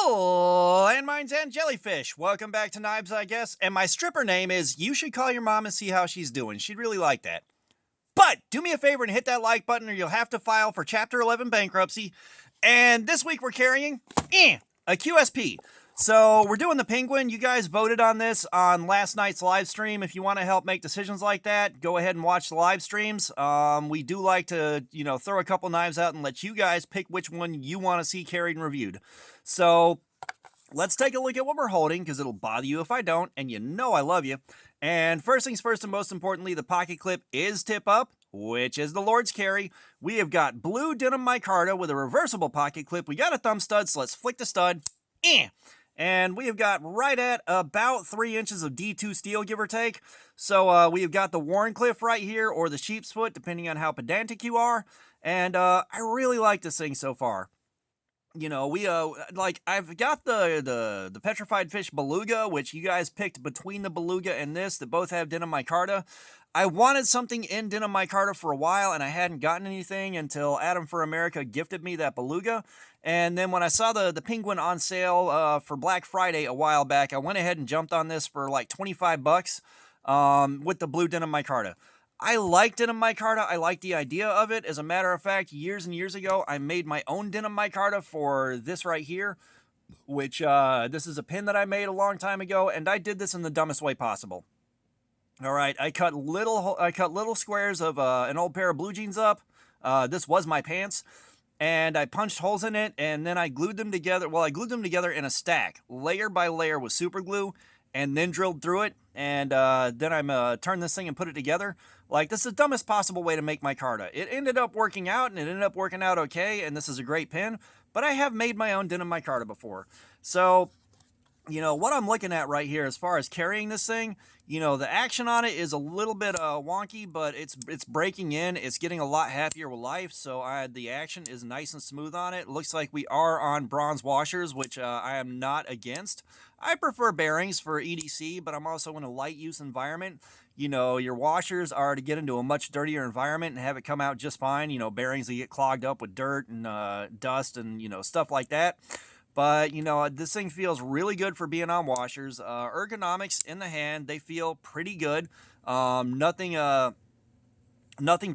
Oh, landmines and jellyfish. Welcome back to Knives, I guess. And my stripper name is You Should Call Your Mom and See How She's Doing. She'd really like that. But do me a favor and hit that like button or you'll have to file for Chapter 11 bankruptcy. And this week we're carrying a QSP. So we're doing the Penguin. You guys voted on this on last night's live stream. If you want to help make decisions like that, go ahead and watch the live streams. We do like to, throw a couple knives out and let you guys pick which one you want to see carried and reviewed. So let's take a look at what we're holding, because it'll bother you if I don't, and you know I love you. And first things first, and most importantly, the pocket clip is tip up, which is the Lord's carry. We have got blue denim micarta with a reversible pocket clip. We got a thumb stud, so let's flick the stud. And we have got right at about 3 inches of D2 steel, give or take. So we have got the Warncliffe right here, or the sheep's foot, depending on how pedantic you are. And I really like this thing so far. I've got the petrified fish beluga, which you guys picked between the beluga and this, that both have denim micarta. I wanted something in denim micarta for a while, and I hadn't gotten anything until Adam for America gifted me that beluga. And then when I saw the Penguin on sale for Black Friday a while back, I went ahead and jumped on this for like 25 bucks with the blue denim micarta. I like denim micarta. I like the idea of it. As a matter of fact, years and years ago, I made my own denim micarta for this right here, which this is a pin that I made a long time ago, and I did this in the dumbest way possible. All right, I cut little squares of an old pair of blue jeans up. This was my pants, and I punched holes in it, and then I glued them together. Well, I glued them together in a stack, layer by layer with super glue, and then drilled through it, and then I turned this thing and put it together. Like, this is the dumbest possible way to make micarta. It ended up working out, and it ended up working out okay, and this is a great pin, but I have made my own denim micarta before. So, what I'm looking at right here as far as carrying this thing, the action on it is a little bit wonky, but it's breaking in. It's getting a lot happier with life, so the action is nice and smooth on it. It looks like we are on bronze washers, which I am not against. I prefer bearings for EDC, but I'm also in a light use environment. Your washers are to get into a much dirtier environment and have it come out just fine. Bearings that get clogged up with dirt and dust and, stuff like that. But, this thing feels really good for being on washers. Ergonomics in the hand, they feel pretty good. Nothing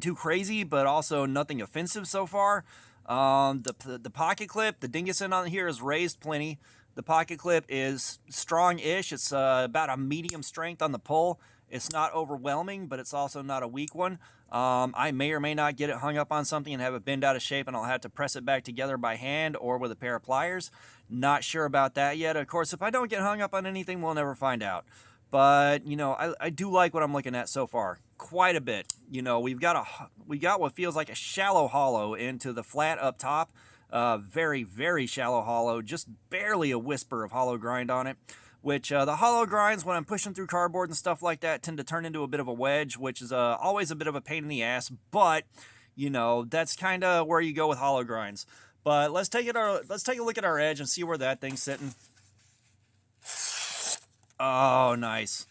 too crazy, but also nothing offensive so far. The pocket clip, the dingus end on here is raised plenty. The pocket clip is strong-ish. It's about a medium strength on the pull. It's not overwhelming, but it's also not a weak one. I may or may not get it hung up on something and have it bend out of shape, and I'll have to press it back together by hand or with a pair of pliers. Not sure about that yet. Of course, if I don't get hung up on anything, we'll never find out. But, I do like what I'm looking at so far. Quite a bit. We got what feels like a shallow hollow into the flat up top. Very, very shallow hollow. Just barely a whisper of hollow grind on it. Which the hollow grinds, when I'm pushing through cardboard and stuff like that, tend to turn into a bit of a wedge, which is always a bit of a pain in the ass. But, that's kind of where you go with hollow grinds. But let's take a look at our edge and see where that thing's sitting. Oh, nice.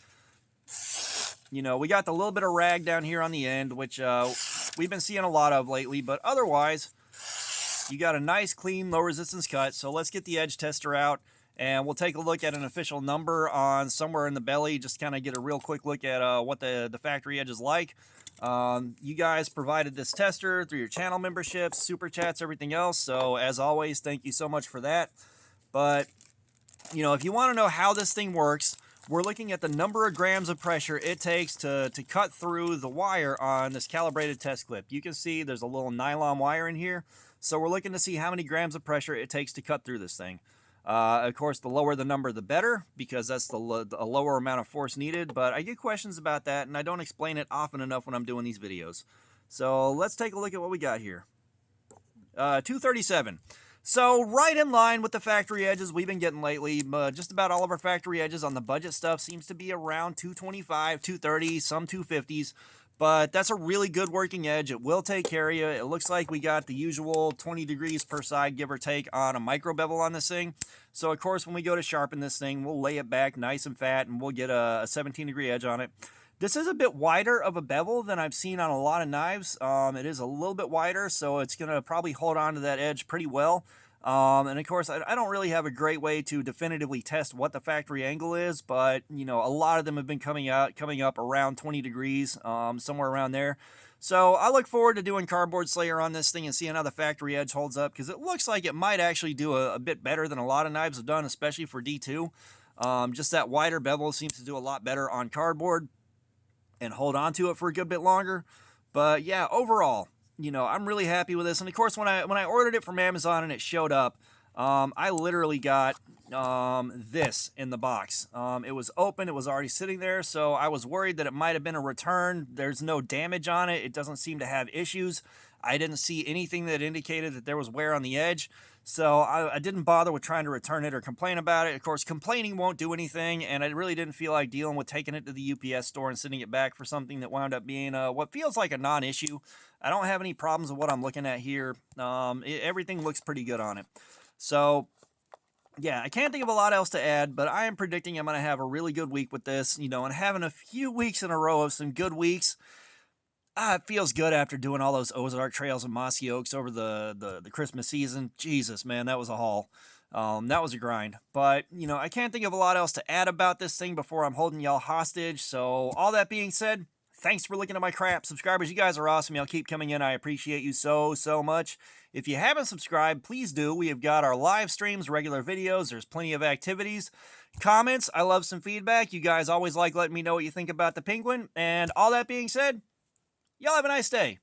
We got the little bit of rag down here on the end, which we've been seeing a lot of lately. But otherwise, you got a nice, clean, low resistance cut. So let's get the edge tester out. And we'll take a look at an official number on somewhere in the belly, just kind of get a real quick look at what the factory edge is like. You guys provided this tester through your channel memberships, super chats, everything else. So as always, thank you so much for that. But, if you want to know how this thing works, we're looking at the number of grams of pressure it takes to cut through the wire on this calibrated test clip. You can see there's a little nylon wire in here. So we're looking to see how many grams of pressure it takes to cut through this thing. Of course, the lower the number, the better, because that's a lower amount of force needed. But I get questions about that, and I don't explain it often enough when I'm doing these videos. So let's take a look at what we got here. 237. So right in line with the factory edges we've been getting lately. Just about all of our factory edges on the budget stuff seems to be around 225, 230, some 250s. But that's a really good working edge. It will take care of you. It looks like we got the usual 20 degrees per side, give or take, on a micro bevel on this thing. So, of course, when we go to sharpen this thing, we'll lay it back nice and fat, and we'll get a 17-degree edge on it. This is a bit wider of a bevel than I've seen on a lot of knives. It is a little bit wider, so it's going to probably hold on to that edge pretty well. And of course, I don't really have a great way to definitively test what the factory angle is, but you know, a lot of them have been coming up around 20 degrees, somewhere around there. So I look forward to doing Cardboard Slayer on this thing and seeing how the factory edge holds up, because it looks like it might actually do a bit better than a lot of knives have done, especially for D2. Just that wider bevel seems to do a lot better on cardboard and hold on to it for a good bit longer. But yeah, overall, you know, I'm really happy with this. And of course, when I ordered it from Amazon and it showed up, I literally got this in the box. It was open, it was already sitting there, so I was worried that it might have been a return. There's no damage on it. It doesn't seem to have issues. I didn't see anything that indicated that there was wear on the edge. So I didn't bother with trying to return it or complain about it. Of course, complaining won't do anything, and I really didn't feel like dealing with taking it to the UPS store and sending it back for something that wound up being what feels like a non-issue. I don't have any problems with what I'm looking at here. Everything looks pretty good on it. So yeah, I can't think of a lot else to add, but I am predicting I'm going to have a really good week with this, you know, and having a few weeks in a row of some good weeks. It feels good after doing all those Ozark trails and Mossy Oaks over the Christmas season. Jesus, man, that was a haul. That was a grind. But, you know, I can't think of a lot else to add about this thing before I'm holding y'all hostage. So, all that being said, thanks for looking at my crap. Subscribers, you guys are awesome. Y'all keep coming in. I appreciate you so much. If you haven't subscribed, please do. We have got our live streams, regular videos. There's plenty of activities. Comments, I love some feedback. You guys always like letting me know what you think about the Penguin. And all that being said, y'all have a nice day.